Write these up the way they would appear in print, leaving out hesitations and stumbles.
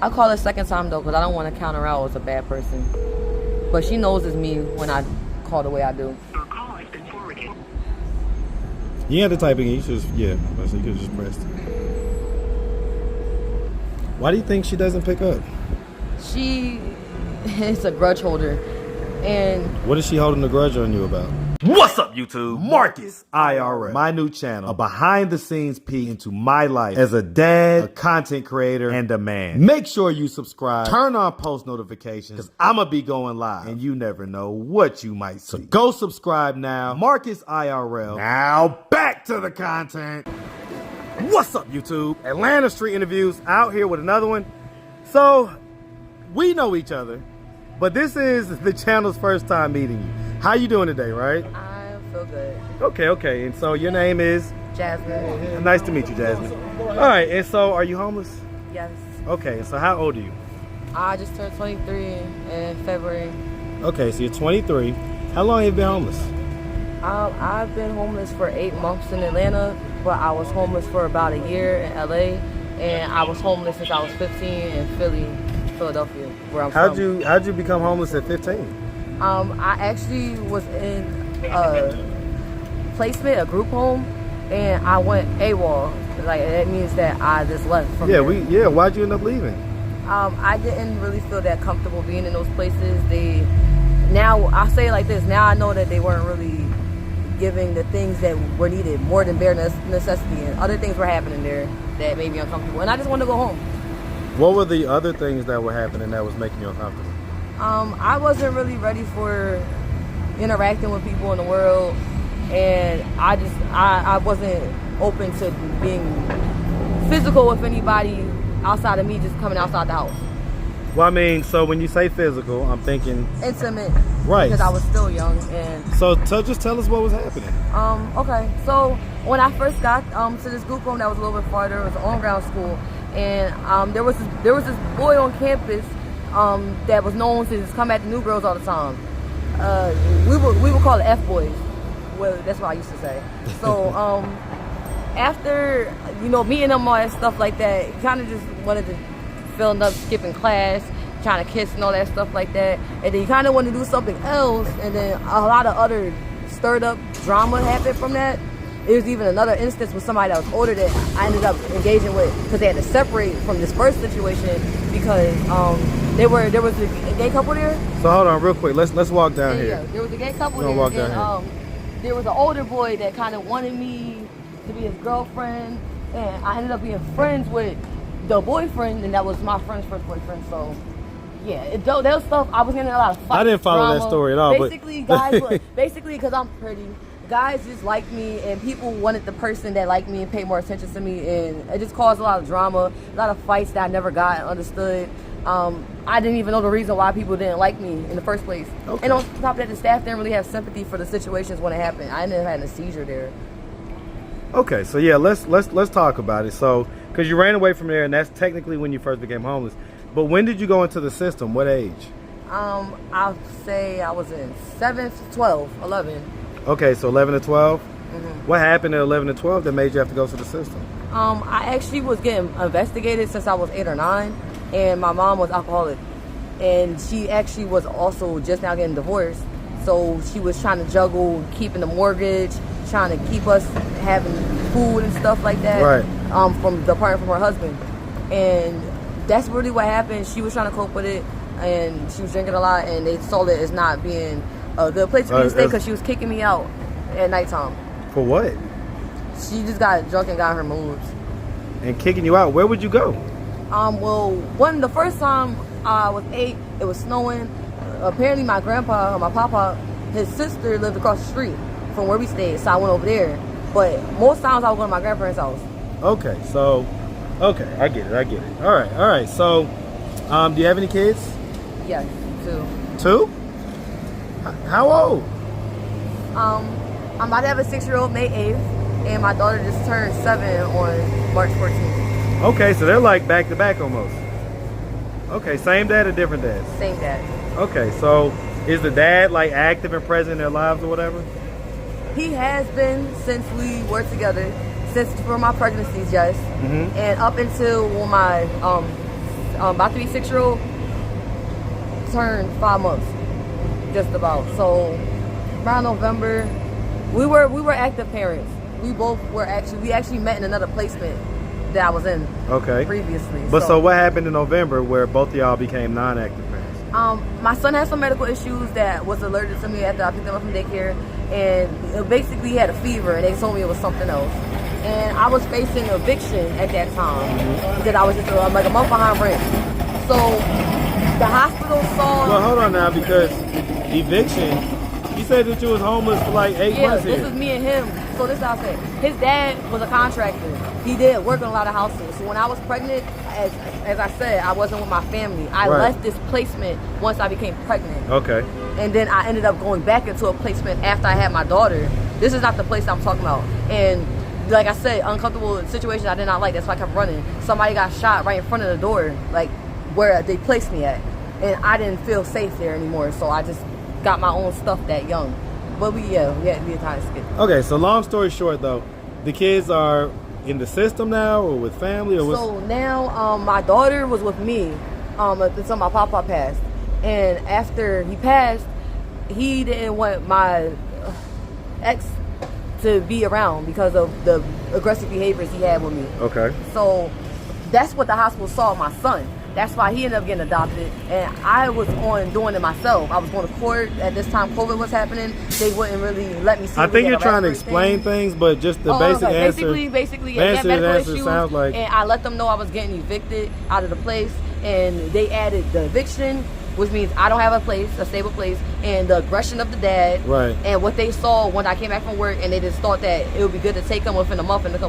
I call it second time though, because I don't want to count her out as a bad person. But she knows it's me when I call the way I do. Your call has been forwarded. You had to type in. You should just, yeah. So you could just press it. Why do you think she doesn't pick up? She is a grudge holder. And what is she holding a grudge on you about? What's up, YouTube? Marcus IRL, my new channel, a behind-the-scenes peek into my life as a dad, a content creator, and a man. Make sure you subscribe, turn on post notifications, because I'm going to be going live, and you never know what you might see. So go subscribe now, Marcus IRL. Now, back to the content. What's up, YouTube? Atlanta Street Interviews, out here with another one. So, we know each other, but this is the channel's first time meeting you. How you doing today, right? I feel good. Okay. And so your name is? Jasmine. Nice to meet you, Jasmine. All right, and so are you homeless? Yes. Okay, so how old are you? I just turned 23 in February. Okay, so you're 23. How long have you been homeless? I've been homeless for 8 months in Atlanta, but I was homeless for about a year in LA, and I was homeless since I was 15 in Philadelphia, where I'm from. How'd you become homeless at 15? I actually was in a placement, a group home, and I went AWOL. Like, that means that I just left from there. Why'd you end up leaving? I didn't really feel that comfortable being in those places. Now, I'll say it like this, now I know that they weren't really giving the things that were needed, more than bare necessity, and other things were happening there that made me uncomfortable, and I just wanted to go home. What were the other things that were happening that was making you uncomfortable? I wasn't really ready for interacting with people in the world, and I wasn't open to being physical with anybody outside of me just coming outside the house. Well, I mean, so when you say physical, I'm thinking intimate, right? Because I was still young, and so just tell us what was happening. Okay, so when I first got to this group home that was a little bit farther, it was an on-ground school, and there was this boy on campus that was known to just come at the new girls all the time. We would call it F-boys. Well, that's what I used to say. So after meeting them, all that stuff like that, kind of just wanted to fill up skipping class, trying to kiss and all that stuff like that, and then you kind of want to do something else, and then a lot of other stirred up drama happened from that. There was even another instance with somebody that was older that I ended up engaging with, because they had to separate from this first situation because there was a gay couple there. So hold on real quick, let's walk down here. Yeah, there was a gay couple there, and there was an older boy that kind of wanted me to be his girlfriend, and I ended up being friends with the boyfriend, and that was my friend's first boyfriend. So yeah, that was stuff. I was getting a lot of fights. I didn't follow that story at all. Basically, guys, basically because I'm pretty, guys just liked me, and people wanted the person that liked me and paid more attention to me, and it just caused a lot of drama, a lot of fights that I never got and understood. I didn't even know the reason why people didn't like me in the first place. Okay. And on top of that, the staff didn't really have sympathy for the situations when it happened. I ended up having a seizure there. Okay, so yeah, let's talk about it. So, because you ran away from there, and that's technically when you first became homeless. But when did you go into the system? What age? I'll say I was in 7th, 12, 11. Okay, so 11 to 12? Mm-hmm. What happened at 11 to 12 that made you have to go to the system? I actually was getting investigated since I was 8 or 9, and my mom was alcoholic. And she actually was also just now getting divorced. So she was trying to juggle keeping the mortgage, trying to keep us having food and stuff like that. Right. From the apartment from her husband. And that's really what happened. She was trying to cope with it, and she was drinking a lot, and they saw it as not being a good place for me to stay, because she was kicking me out at nighttime. For what? She just got drunk and got in her moods. And kicking you out, where would you go? Well, the first time I was 8, it was snowing. Apparently my grandpa, or my papa, his sister lived across the street from where we stayed, so I went over there. But most times I would go to my grandparents' house. Okay, so, I get it. All right. So, do you have any kids? Yes, 2. 2? How old? I'm about to have a 6-year-old May 8th, and my daughter just turned 7 on March 14th. Okay, so they're like back to back almost. Okay, same dad or different dads? Same dad. Okay, so is the dad like active and present in their lives or whatever? He has been since we were together, since for my pregnancies, yes. Mm-hmm. And up until when my about to be 6-year-old, turned 5 months, just about. So around November, we were active parents. We actually met in another placement that I was in. Okay. Previously. But so what happened in November where both of y'all became non-active parents? My son had some medical issues that was alerted to me after I picked him up from daycare, and basically he had a fever, and they told me it was something else. And I was facing eviction at that time because I was just like a month behind rent. So the hospital saw. Well, hold on now, because eviction. You said that you was homeless for like 8 months here. Yeah, this is me and him. So this is how I said. His dad was a contractor. He did work on a lot of houses. So when I was pregnant, as I said, I wasn't with my family. I left this placement once I became pregnant. Okay. And then I ended up going back into a placement after I had my daughter. This is not the place I'm talking about. And like I said, uncomfortable situation I did not like. That's why I kept running. Somebody got shot right in front of the door, like where they placed me at. And I didn't feel safe there anymore. So I just got my own stuff that young. But we kind of skipped. Okay, so long story short though, the kids are in the system now or with family or So now my daughter was with me until my papa passed. And after he passed, he didn't want my ex to be around because of the aggressive behaviors he had with me. Okay. So that's what the hospital saw in my son. That's why he ended up getting adopted, and I was on doing it myself. I was going to court at this time. COVID was happening. They wouldn't really let me see. I think you're trying to explain things, but just the basic answer. Basically, medical issues. Sounds like. And I let them know I was getting evicted out of the place, and they added the eviction, which means I don't have a stable place, and the aggression of the dad. Right. And what they saw when I came back from work, and they just thought that it would be good to take them within a month and a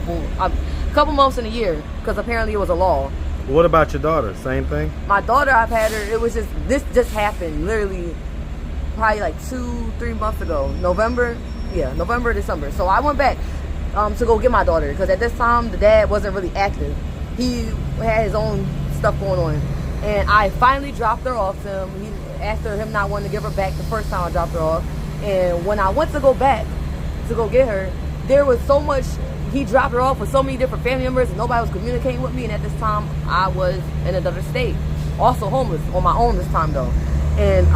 couple months in a year, because apparently it was a law. What about your daughter? Same thing? My daughter, I've had her, it was just, this just happened literally probably like 2-3 months ago. November, December. So I went back to go get my daughter, because at this time the dad wasn't really active. He had his own stuff going on. And I finally dropped her off to him. After him not wanting to give her back the first time I dropped her off. And when I went to go back to go get her, there was so much. He dropped her off with so many different family members, and nobody was communicating with me. And at this time, I was in another state, also homeless on my own this time though. And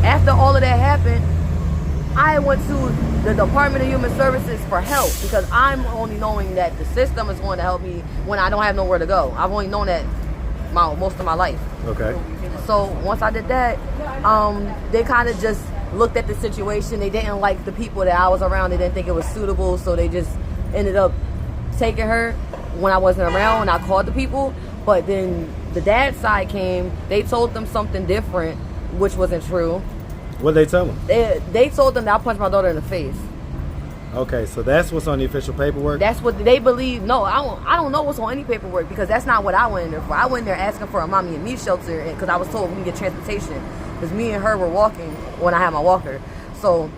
after all of that happened, I went to the Department of Human Services for help, because I'm only knowing that the system is going to help me when I don't have nowhere to go. I've only known that most of my life. Okay. So once I did that, they kind of just looked at the situation. They didn't like the people that I was around. They didn't think it was suitable, so they just ended up taking her when I wasn't around, and I called the people. But then the dad's side came, they told them something different, which wasn't true. What did they tell them? They told them that I punched my daughter in the face. Okay, so that's what's on the official paperwork? That's what they believe. No, I don't know what's on any paperwork, because that's not what I went in there for. I went in there asking for a mommy and me shelter, because I was told we can get transportation, because me and her were walking when I had my walker. So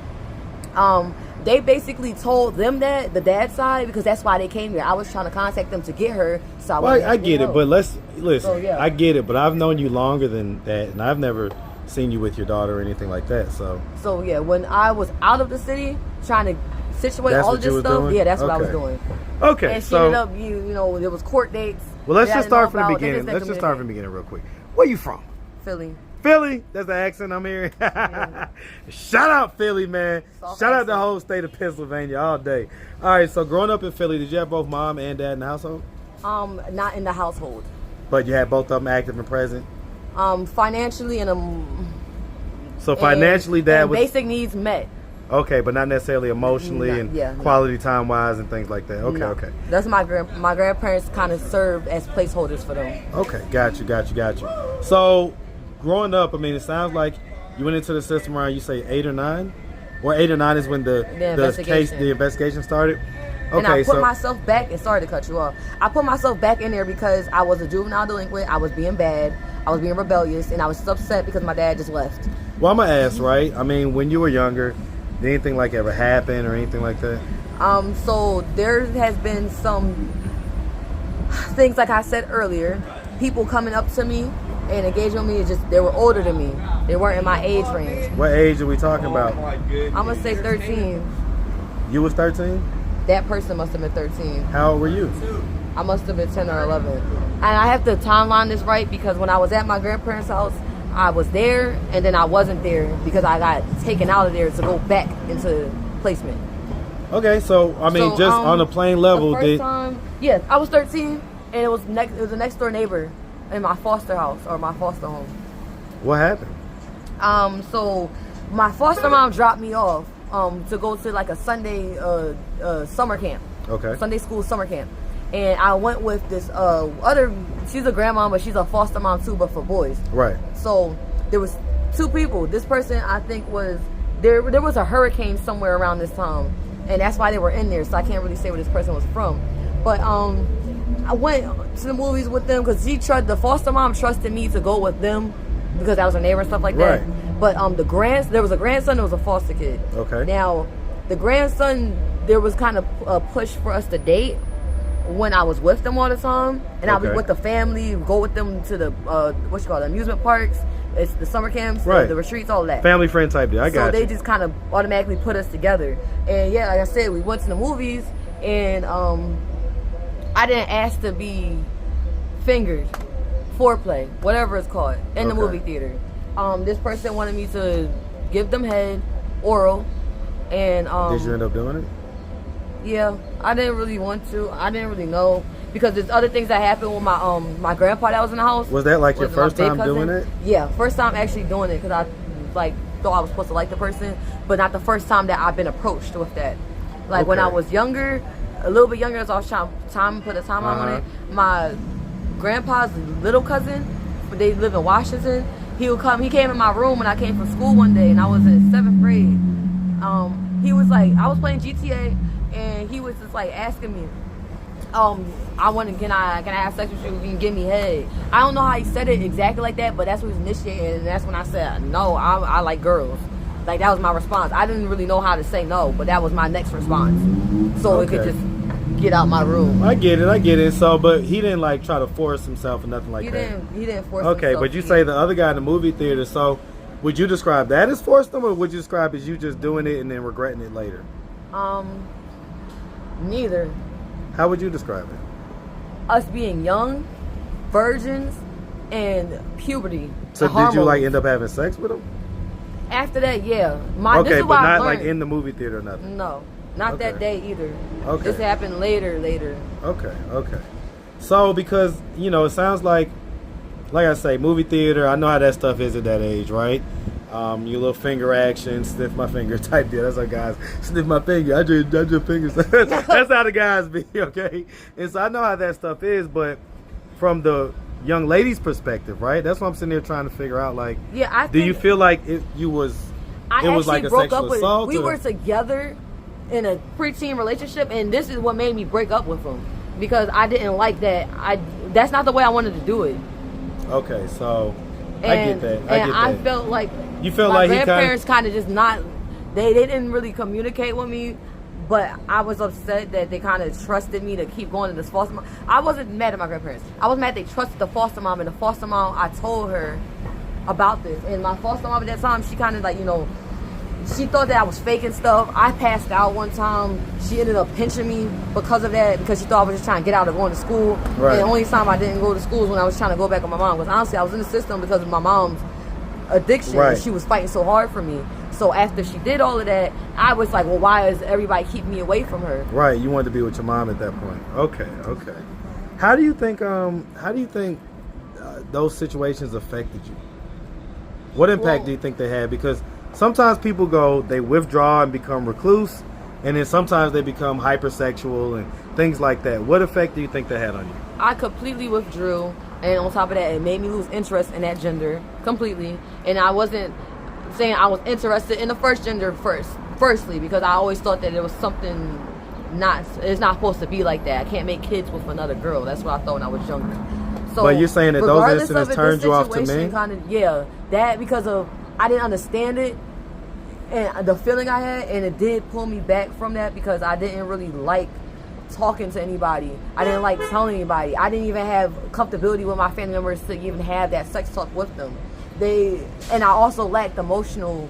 they basically told them that, the dad's side, because that's why they came here. I was trying to contact them to get her. So I get it, but listen. So, yeah. I get it, but I've known you longer than that, and I've never seen you with your daughter or anything like that. So yeah, when I was out of the city trying to situate all of this stuff, doing? yeah, that's what I was doing. Okay, and she ended up, there was court dates. Well, let's just start from the beginning. Let's just start from the beginning real quick. Where you from? Philly. Philly? That's the accent I'm hearing. Shout out Philly, man. Shout out the whole state of Pennsylvania all day. All right, so growing up in Philly, did you have both mom and dad in the household? Not in the household. But you had both of them active and present? Financially So financially, dad was basic needs met. Okay, but not necessarily emotionally quality time wise and things like that. Okay, okay. That's my grandparents kind of served as placeholders for them. Okay, got you. So growing up, I mean, it sounds like you went into the system around, you say 8 or 9, or 8 or 9 is when the investigation started. Okay, and I put myself back, and sorry to cut you off. I put myself back in there because I was a juvenile delinquent. I was being bad. I was being rebellious, and I was upset because my dad just left. Well, I'm gonna ask, right? I mean, when you were younger, did anything like ever happen or anything like that? So there has been some things, like I said earlier, people coming up to me and engaging with me. They were older than me. They weren't in my age range. What age are we talking about? I'm gonna say 13. You was 13? That person must have been 13. How old were you? I must have been 10 or 11. and I have to timeline this right because when I was at my grandparents' house, I was there and then I wasn't there because I got taken out of there to go back into placement. Okay, so I mean, just on a plain level, the first time, yeah, I was 13 and it was a next door neighbor in my foster house or my foster home. What happened? So my foster mom dropped me off to go to like a Sunday summer camp. Okay. Sunday school summer camp. And I went with this she's a grandma, but she's a foster mom too, but for boys. Right. So there was two people. This person I think was there was a hurricane somewhere around this time, and that's why they were in there, so I can't really say where this person was from. But I went to the movies with them because the foster mom trusted me to go with them because I was a neighbor and stuff like that. Right. But there was a grandson, there was a foster kid. Okay. Now the grandson, there was kind of a push for us to date when I was with them all the time, and I was with the family, go with them to the amusement parks, it's the summer camps, right. the retreats, all that. Family friend type deal. I got So they just kind of automatically put us together, and yeah, like I said, we went to the movies, and I didn't ask to be fingered, foreplay, whatever it's called, in the movie theater. This person wanted me to give them head, oral, and did you end up doing it? Yeah, I didn't really want to. I didn't really know because there's other things that happened with my grandpa that was in the house. Was that like your first time doing it? Yeah, first time actually doing it because I thought I was supposed to like the person, but not the first time that I've been approached with that. Like when I was younger, a little bit younger, as I was trying to put a timeline on it. My grandpa's little cousin, they live in Washington. He would come. He came in my room when I came from school one day, and I was in 7th grade. He was like, I was playing GTA. And he was just like asking me, can I have sex with you? You can give me head. I don't know how he said it exactly like that, but that's what he was initiating, and that's when I said, no, I like girls. Like that was my response. I didn't really know how to say no, but that was my next response. So it could just get out my room. I get it. So, but he didn't like try to force himself or nothing like that. He didn't force himself. Okay, but you say the other guy in the movie theater, so would you describe that as forced them, or would you describe as you just doing it and then regretting it later? Neither. How would you describe it? Us being young, virgins, and puberty. So did you like end up having sex with him? After that, yeah. Okay, this is but not like in the movie theater or nothing? No, not that day either. Okay. This happened later. Okay. So because, it sounds like I say, movie theater, I know how that stuff is at that age, right? Your little finger action, sniff my finger type deal. That's how guys sniff my finger. I just fingers. That's how the guys be, okay? And so I know how that stuff is, but from the young lady's perspective, right? That's what I'm sitting there trying to figure out. Like, do you feel like it was like a sexual assault? We were together in a preteen relationship, and this is what made me break up with him because I didn't like that. That's not the way I wanted to do it. Okay, so I get that. I felt like you felt my like grandparents kind of just not. They didn't really communicate with me, but I was upset that they kind of trusted me to keep going to this foster mom. I wasn't mad at my grandparents. I was mad they trusted the foster mom, and the foster mom, I told her about this, and my foster mom at that time, she kind of like, she thought that I was faking stuff. I passed out one time. She ended up pinching me because of that, because she thought I was just trying to get out of going to school. Right. And the only time I didn't go to school was when I was trying to go back with my mom. Because honestly, I was in the system because of my mom's addiction. Right. And she was fighting so hard for me. So after she did all of that, I was like, well, why is everybody keeping me away from her? Right. You wanted to be with your mom at that point. Okay. How do you think those situations affected you? What impact do you think they had? Because sometimes people they withdraw and become recluse, and then sometimes they become hypersexual and things like that. What effect do you think that had on you? I completely withdrew, and on top of that, it made me lose interest in that gender completely. And I wasn't saying I was interested in the first gender firstly, because I always thought that it was something it's not supposed to be like that. I can't make kids with another girl. That's what I thought when I was younger. So, but you're saying that those incidents turned you off to men? That because of I didn't understand it and the feeling I had, and it did pull me back from that because I didn't really like talking to anybody. I didn't like telling anybody. I didn't even have comfortability with my family members to even have that sex talk with them. And I also lacked emotional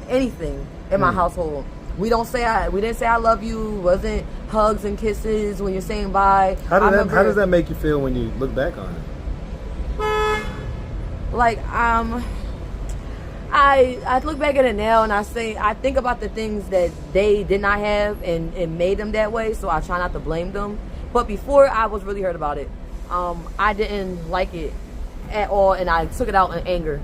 anything in my household. We didn't say I love you. Wasn't hugs and kisses when you're saying bye. How does that make you feel when you look back on it? Like I look back at it now and I think about the things that they did not have and made them that way. So I try not to blame them. But before, I was really hurt about it. I didn't like it at all, and I took it out in anger.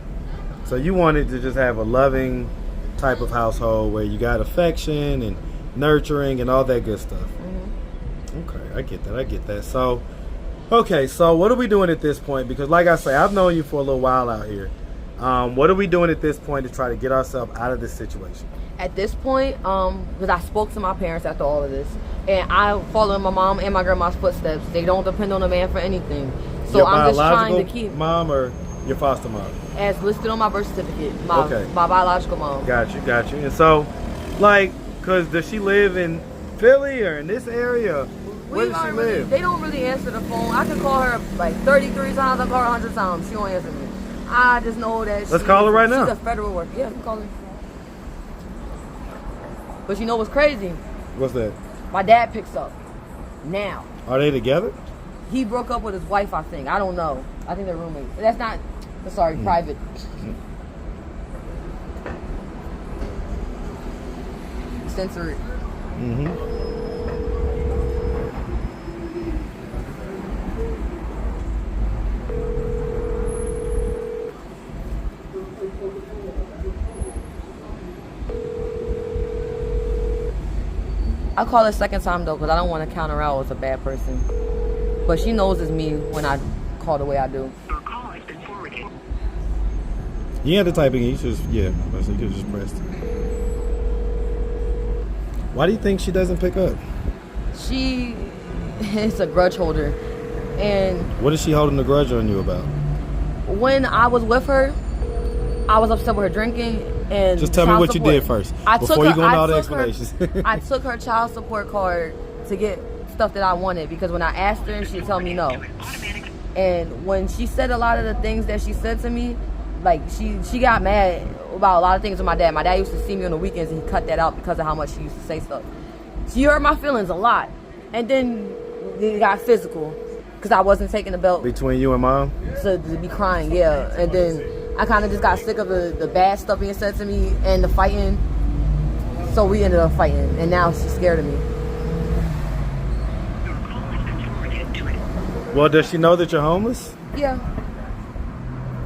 So you wanted to just have a loving type of household where you got affection and nurturing and all that good stuff. Mm-hmm. Okay, I get that. So, okay, so what are we doing at this point? Because like I say, I've known you for a little while out here. What are we doing at this point to try to get ourselves out of this situation? At this point, because I spoke to my parents after all of this, and I follow in my mom and my grandma's footsteps. They don't depend on a man for anything. So your I'm just trying to keep mom or your foster mom? As listed on my birth certificate, my biological mom. Got you. And so, like, does she live in Philly or in this area? Where does she live? They don't really answer the phone. I can call her like 33 times. I call her 100 times. She don't answer me. I just know that Let's call her right now. She's a federal worker. Yeah, call her. But you know what's crazy? What's that? My dad picks up now. Are they together? He broke up with his wife, I think. I don't know. I think they're roommates. That's not, sorry, private. Censor it. Mm-hmm. I'll call it second time though, because I don't want to count her out as a bad person. But she knows it's me when I call the way I do. Your call has been forwarded. You had to type in. You just you could just press it. Why do you think she doesn't pick up? She is a grudge holder, and what is she holding a grudge on you about? When I was with her, I was upset with her drinking. And just tell me what you did first before you go into all the explanations. I took her child support card to get stuff that I wanted because when I asked her, she'd tell me no. And when she said a lot of the things that she said to me, like she got mad about a lot of things with my dad. My dad used to see me on the weekends and he cut that out because of how much she used to say stuff. She hurt my feelings a lot. And then it got physical because I wasn't taking the belt. Between you and mom? To be crying, yeah. And then I kind of just got sick of the bad stuff being said to me and the fighting. So we ended up fighting, and now she's scared of me. Your call has been forwarded to it. Well, does she know that you're homeless? Yeah.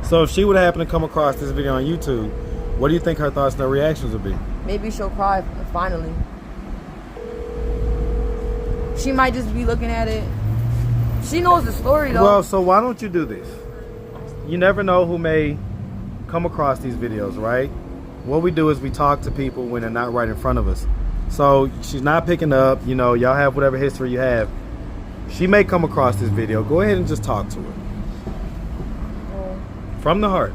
So if she would happen to come across this video on YouTube, what do you think her thoughts and her reactions would be? Maybe she'll cry finally. She might just be looking at it. She knows the story, though. Well, so why don't you do this? You never know who may come across these videos, right? What we do is we talk to people when they're not right in front of us. So she's not picking up, y'all have whatever history you have. She may come across this video. Go ahead and just talk to her. From the heart.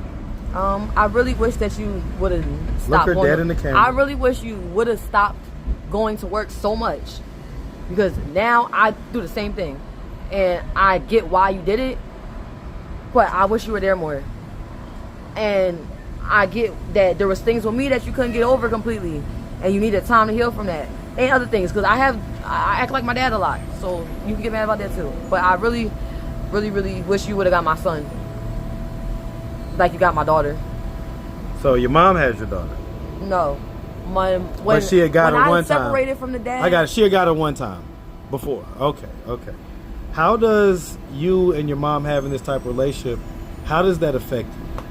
I really wish that you would have stopped. Look her dead in the camera. I really wish you would have stopped going to work so much. Because now I do the same thing. And I get why you did it. But I wish you were there more. And I get that there was things with me that you couldn't get over completely. And you needed time to heal from that. And other things. Because I act like my dad a lot. So you can get mad about that too. But I really, really, really wish you would have got my son. Like you got my daughter. So your mom has your daughter? No. But she had got her one time. When I separated from the dad. I got it. She had got her one time. Before. Okay. How does you and your mom having this type of relationship, how does that affect you?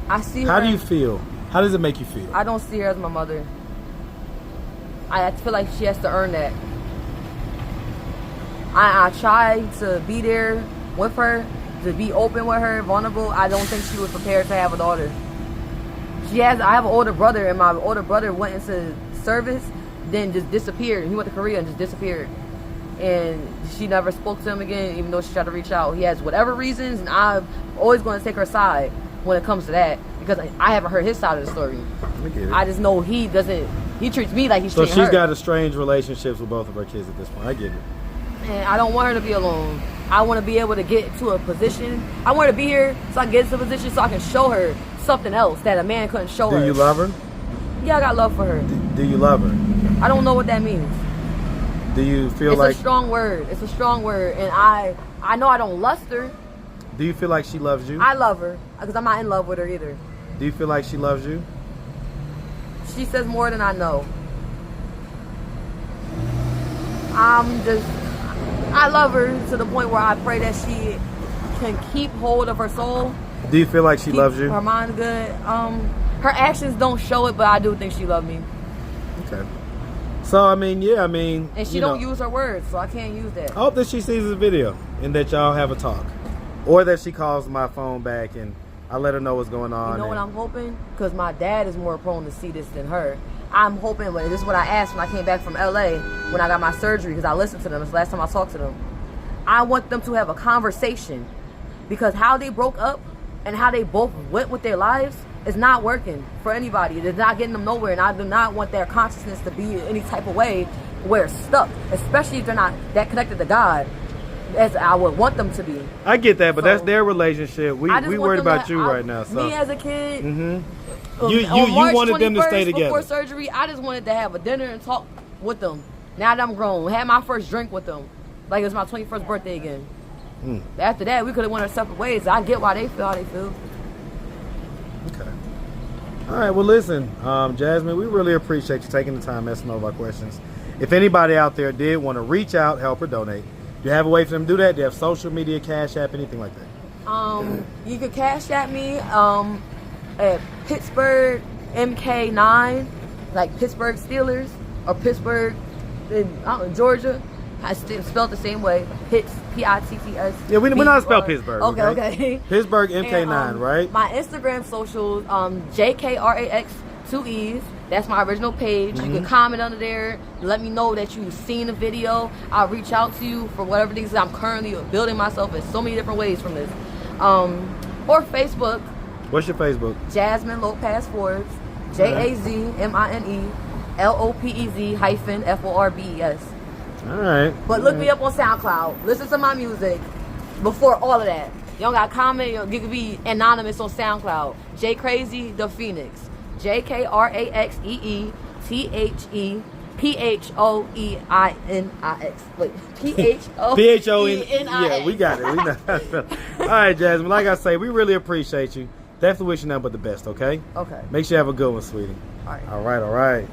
I see her. How do you feel? How does it make you feel? I don't see her as my mother. I feel like she has to earn that. I try to be there with her, to be open with her, vulnerable. I don't think she was prepared to have a daughter. I have an older brother, and my older brother went into service, then just disappeared. He went to Korea and just disappeared. And she never spoke to him again, even though she tried to reach out. He has whatever reasons, and I'm always going to take her side when it comes to that, because I haven't heard his side of the story. I get it. I just know he treats me like he's treating her. So she's got estranged relationships with both of her kids at this point. I get it. And I don't want her to be alone. I want to be able to get to a position. I want her to be here so I can get to a position so I can show her something else that a man couldn't show her. Do you love her? Yeah, I got love for her. Do you love her? I don't know what that means. Do you feel It's like... a strong word. It's a strong word. And I know I don't lust her. Do you feel like she loves you? I love her. Because I'm not in love with her either. Do you feel like she loves you? She says more than I know. I love her to the point where I pray that she can keep hold of her soul. Do you feel like she loves you? Her mind good. Her actions don't show it, but I do think she loves me. Okay. So, I mean, yeah, I mean... And she don't use her words, so I can't use that. I hope that she sees this video and that y'all have a talk. Or that she calls my phone back and I let her know what's going on. You know what I'm hoping? Because my dad is more prone to see this than her. I'm hoping, but this is what I asked when I came back from LA, when I got my surgery, because I listened to them. It's the last time I talked to them. I want them to have a conversation, because how they broke up and how they both went with their lives is not working for anybody. It's not getting them nowhere, and I do not want their consciousness to be any type of way where it's stuck, especially if they're not that connected to God as I would want them to be. I get that, but So, that's their relationship. We worried about you right now. So. Me as a kid, You March wanted them to stay 21st together. Before surgery, I just wanted to have a dinner and talk with them. Now that I'm grown, had my first drink with them, like it was my 21st birthday again. After that, we could have went our separate ways. I get why they feel how they feel. Okay. All right. Well, listen, Jasmine, we really appreciate you taking the time answering all of our questions. If anybody out there did want to reach out, help, or donate, do you have a way for them to do that? Do you have social media, Cash App, anything like that? You could cash at me at Pittsburgh MK9, like Pittsburgh Steelers, or Pittsburgh in Georgia. I still spelled the same way. Pitts, P-I-T-T-S. Yeah, we're not spell Pittsburgh. Okay. Pittsburgh MK9, And, right? My Instagram socials, JKRAX 2 E's. That's my original page. You can comment under there. Let me know that you've seen the video. I'll reach out to you for whatever things I'm currently building myself in so many different ways from this. Or Facebook. What's your Facebook? Jasmine Lopez Forbes. JAZMINE LOPEZ hyphen FORBES. All right. But look me up on SoundCloud. Listen to my music before all of that. You don't got to comment. You can be anonymous on SoundCloud. J Crazy the Phoenix. JKRAXEETHEPHOEINIX. Wait, PHOENIX. Yeah, we got it. We know. All right, Jasmine. Like I say, we really appreciate you. Definitely wish you nothing but the best. Okay. Okay. Make sure you have a good one, sweetie. All right. All right. All right.